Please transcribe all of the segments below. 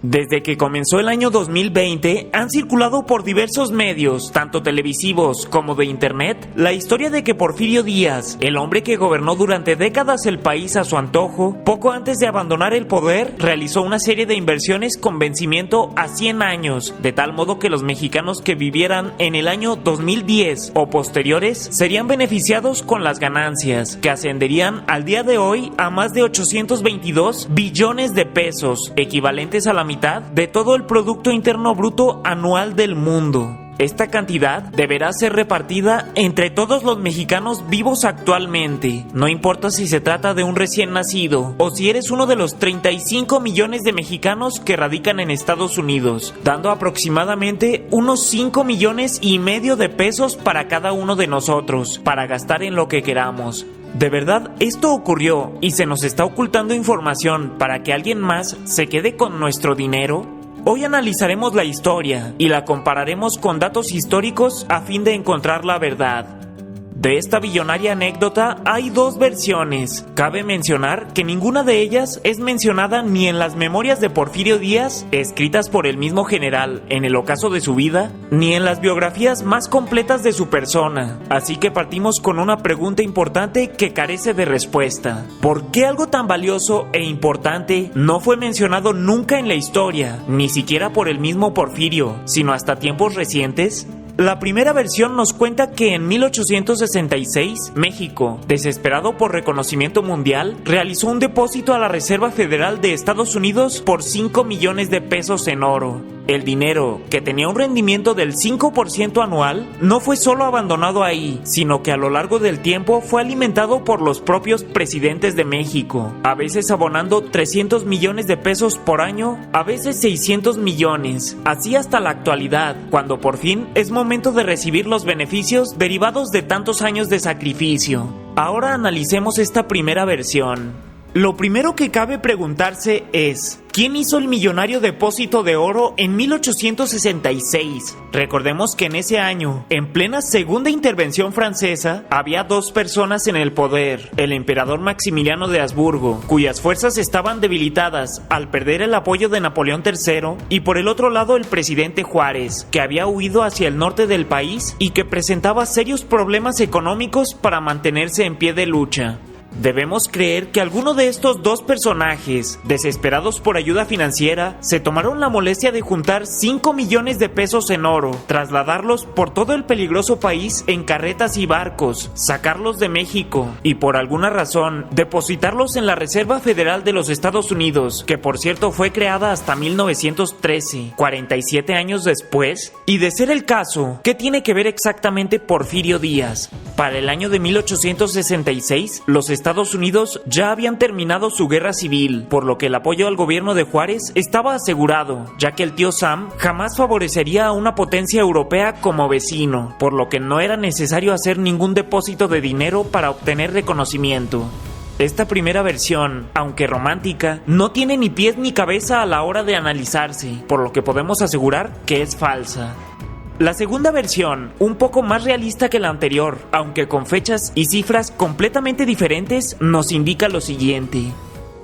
Desde que comenzó el año 2020, han circulado por diversos medios, tanto televisivos como de internet, la historia de que Porfirio Díaz, el hombre que gobernó durante décadas el país a su antojo, poco antes de abandonar el poder, realizó una serie de inversiones con vencimiento a 100 años, de tal modo que los mexicanos que vivieran en el año 2010 o posteriores serían beneficiados con las ganancias, que ascenderían al día de hoy a más de 822 billones de pesos, equivalentes a la mitad de todo el Producto Interno Bruto anual del mundo. Esta cantidad deberá ser repartida entre todos los mexicanos vivos actualmente, no importa si se trata de un recién nacido o si eres uno de los 35 millones de mexicanos que radican en Estados Unidos, dando aproximadamente unos 5 millones y medio de pesos para cada uno de nosotros, para gastar en lo que queramos. ¿De verdad esto ocurrió y se nos está ocultando información para que alguien más se quede con nuestro dinero? Hoy analizaremos la historia y la compararemos con datos históricos a fin de encontrar la verdad. De esta billonaria anécdota hay dos versiones. Cabe mencionar que ninguna de ellas es mencionada ni en las memorias de Porfirio Díaz, escritas por el mismo general en el ocaso de su vida, ni en las biografías más completas de su persona. Así que partimos con una pregunta importante que carece de respuesta. ¿Por qué algo tan valioso e importante no fue mencionado nunca en la historia, ni siquiera por el mismo Porfirio, sino hasta tiempos recientes? La primera versión nos cuenta que en 1866, México, desesperado por reconocimiento mundial, realizó un depósito a la Reserva Federal de Estados Unidos por 5 millones de pesos en oro. El dinero, que tenía un rendimiento del 5% anual, no fue solo abandonado ahí, sino que a lo largo del tiempo fue alimentado por los propios presidentes de México, a veces abonando 300 millones de pesos por año, a veces 600 millones, así hasta la actualidad, cuando por fin es momento de recibir los beneficios derivados de tantos años de sacrificio. Ahora analicemos esta primera versión. Lo primero que cabe preguntarse es, ¿quién hizo el millonario depósito de oro en 1866? Recordemos que en ese año, en plena segunda intervención francesa, había dos personas en el poder: el emperador Maximiliano de Habsburgo, cuyas fuerzas estaban debilitadas al perder el apoyo de Napoleón III, y por el otro lado el presidente Juárez, que había huido hacia el norte del país y que presentaba serios problemas económicos para mantenerse en pie de lucha. Debemos creer que alguno de estos dos personajes, desesperados por ayuda financiera, se tomaron la molestia de juntar 5 millones de pesos en oro, trasladarlos por todo el peligroso país en carretas y barcos, sacarlos de México y por alguna razón depositarlos en la Reserva Federal de los Estados Unidos, que por cierto fue creada hasta 1913, 47 años después. Y de ser el caso, ¿qué tiene que ver exactamente Porfirio Díaz? Para el año de 1866, los Estados Unidos ya habían terminado su guerra civil, por lo que el apoyo al gobierno de Juárez estaba asegurado, ya que el tío Sam jamás favorecería a una potencia europea como vecino, por lo que no era necesario hacer ningún depósito de dinero para obtener reconocimiento. Esta primera versión, aunque romántica, no tiene ni pies ni cabeza a la hora de analizarse, por lo que podemos asegurar que es falsa. La segunda versión, un poco más realista que la anterior, aunque con fechas y cifras completamente diferentes, nos indica lo siguiente.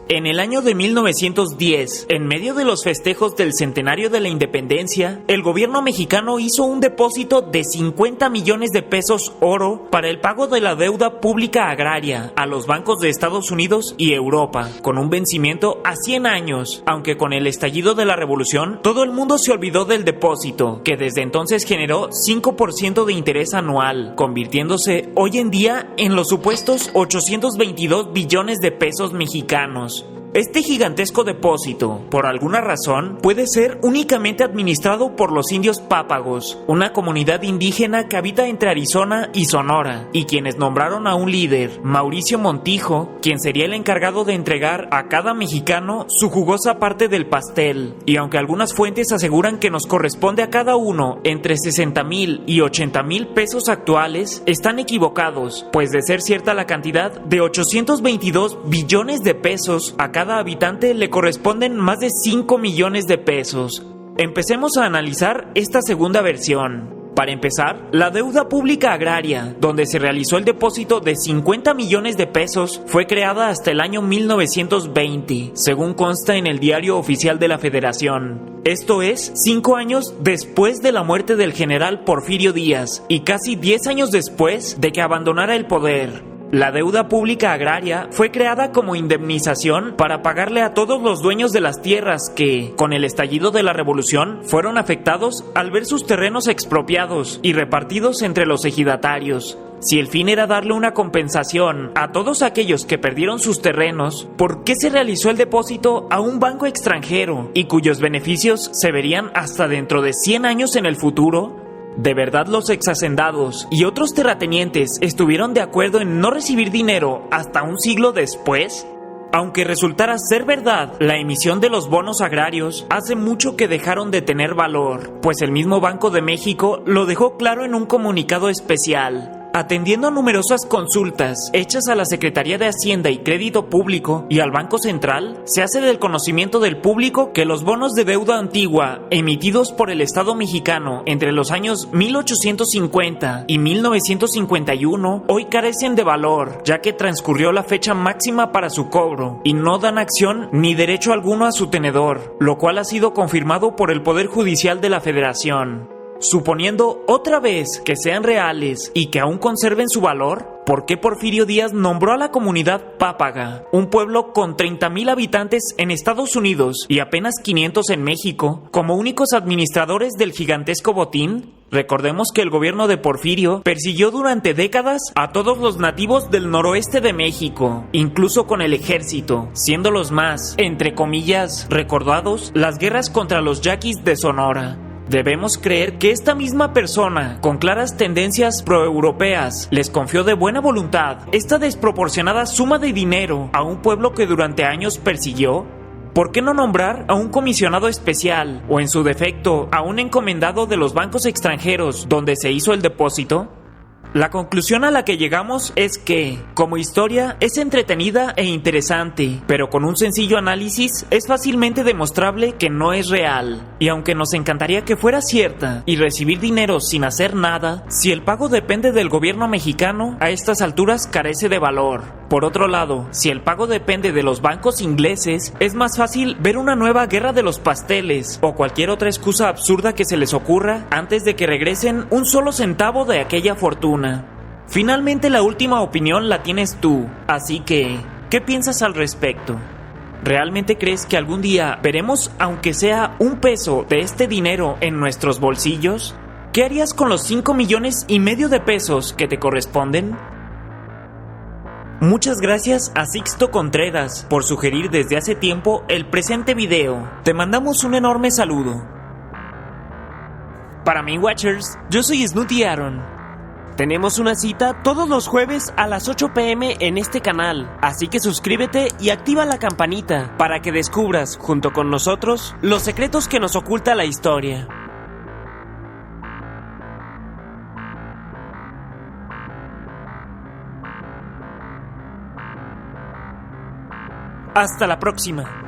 En el año de 1910, en medio de los festejos del centenario de la independencia, el gobierno mexicano hizo un depósito de 50 millones de pesos oro para el pago de la deuda pública agraria a los bancos de Estados Unidos y Europa, con un vencimiento a 100 años, aunque con el estallido de la revolución, todo el mundo se olvidó del depósito, que desde entonces generó 5% de interés anual, convirtiéndose hoy en día en los supuestos 822 billones de pesos mexicanos. Este gigantesco depósito, por alguna razón, puede ser únicamente administrado por los indios pápagos, una comunidad indígena que habita entre Arizona y Sonora, y quienes nombraron a un líder, Mauricio Montijo, quien sería el encargado de entregar a cada mexicano su jugosa parte del pastel. Y aunque algunas fuentes aseguran que nos corresponde a cada uno entre 60,000 y 80,000 pesos actuales, están equivocados, pues de ser cierta la cantidad de 822 billones de pesos, a cada habitante le corresponden más de 5 millones de pesos. Empecemos a analizar esta segunda versión. Para empezar, la deuda pública agraria, donde se realizó el depósito de 50 millones de pesos, fue creada hasta el año 1920, según consta en el Diario Oficial de la Federación. Esto es, 5 años después de la muerte del general Porfirio Díaz y casi 10 años después de que abandonara el poder. La deuda pública agraria fue creada como indemnización para pagarle a todos los dueños de las tierras que, con el estallido de la revolución, fueron afectados al ver sus terrenos expropiados y repartidos entre los ejidatarios. Si el fin era darle una compensación a todos aquellos que perdieron sus terrenos, ¿por qué se realizó el depósito a un banco extranjero y cuyos beneficios se verían hasta dentro de 100 años en el futuro? ¿De verdad los exhacendados y otros terratenientes estuvieron de acuerdo en no recibir dinero hasta un siglo después? Aunque resultara ser verdad, la emisión de los bonos agrarios hace mucho que dejaron de tener valor, pues el mismo Banco de México lo dejó claro en un comunicado especial. Atendiendo a numerosas consultas hechas a la Secretaría de Hacienda y Crédito Público y al Banco Central, se hace del conocimiento del público que los bonos de deuda antigua emitidos por el Estado mexicano entre los años 1850 y 1951 hoy carecen de valor, ya que transcurrió la fecha máxima para su cobro y no dan acción ni derecho alguno a su tenedor, lo cual ha sido confirmado por el Poder Judicial de la Federación. Suponiendo otra vez que sean reales y que aún conserven su valor, ¿por qué Porfirio Díaz nombró a la comunidad Pápaga, un pueblo con 30,000 habitantes en Estados Unidos y apenas 500 en México, como únicos administradores del gigantesco botín? Recordemos que el gobierno de Porfirio persiguió durante décadas a todos los nativos del noroeste de México, incluso con el ejército, siendo los más, entre comillas, recordados las guerras contra los yaquis de Sonora. Debemos creer que esta misma persona, con claras tendencias proeuropeas, les confió de buena voluntad esta desproporcionada suma de dinero a un pueblo que durante años persiguió. ¿Por qué no nombrar a un comisionado especial, o en su defecto, a un encomendado de los bancos extranjeros donde se hizo el depósito? La conclusión a la que llegamos es que, como historia, es entretenida e interesante, pero con un sencillo análisis es fácilmente demostrable que no es real. Y aunque nos encantaría que fuera cierta y recibir dinero sin hacer nada, si el pago depende del gobierno mexicano, a estas alturas carece de valor. Por otro lado, si el pago depende de los bancos ingleses, es más fácil ver una nueva guerra de los pasteles o cualquier otra excusa absurda que se les ocurra antes de que regresen un solo centavo de aquella fortuna. Finalmente, la última opinión la tienes tú, así que, ¿qué piensas al respecto? ¿Realmente crees que algún día veremos, aunque sea un peso de este dinero en nuestros bolsillos? ¿Qué harías con los 5,5 millones de pesos que te corresponden? Muchas gracias a Sixto Contreras por sugerir desde hace tiempo el presente video. Te mandamos un enorme saludo. Para mí, Watchers, yo soy Snooty Aaron. Tenemos una cita todos los jueves a las 8 p.m. en este canal, así que suscríbete y activa la campanita para que descubras, junto con nosotros, los secretos que nos oculta la historia. Hasta la próxima.